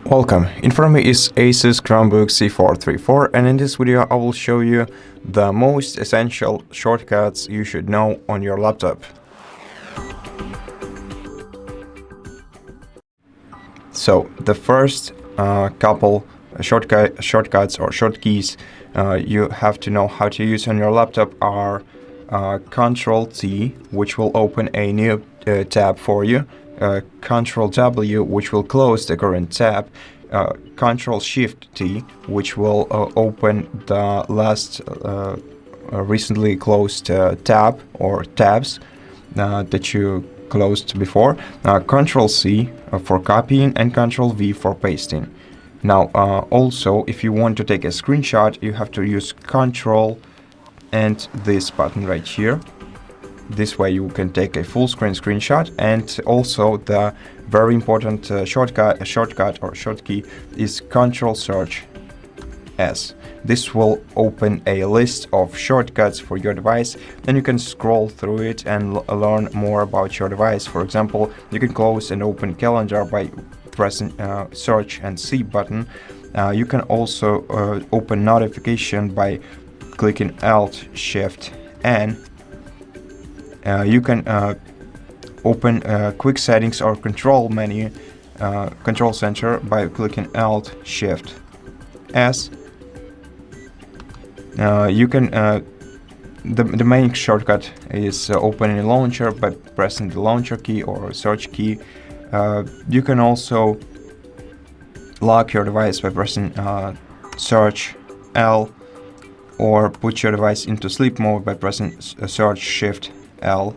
Welcome, in front of me is ASUS Chromebook C434, and in this video I will show you the most essential shortcuts you should know on your laptop. So the first couple shortcuts or shortkeys you have to know how to use on your laptop are Ctrl-T, which will open a new tab for you, Ctrl-W, which will close the current tab, Ctrl-Shift-T, which will open the last recently closed tab or tabs that you closed before, Ctrl-C for copying, and Ctrl-V for pasting. Now, also, if you want to take a screenshot, you have to use Ctrl and this button right here. This way you can take a full screen screenshot. And also the very important shortcut or shortkey is Ctrl-Search-S. This will open a list of shortcuts for your device, and you can scroll through it and learn more about your device. For example, you can close and open calendar by pressing Search and C button. You can also open notification by clicking Alt-Shift-N. You can open quick settings or control menu, control center, by clicking Alt-Shift-S. You can the main shortcut is opening a launcher by pressing the launcher key or search key. You can also lock your device by pressing Search L, or put your device into sleep mode by pressing Search Shift L.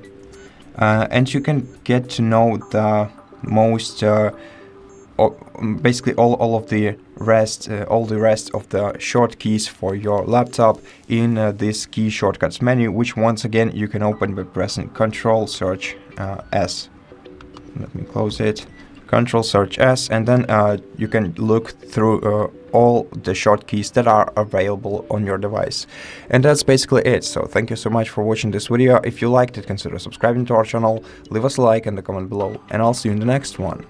And you can get to know the most basically all the rest of the shortkeys for your laptop in this key shortcuts menu, which once again you can open by pressing Ctrl-Search-S. Let me close it. Ctrl-Search-S, and then you can look through all the shortkeys that are available on your device. And that's basically it. So thank you so much for watching this video. If you liked it, consider subscribing to our channel, leave us a like and a comment below, and I'll see you in the next one.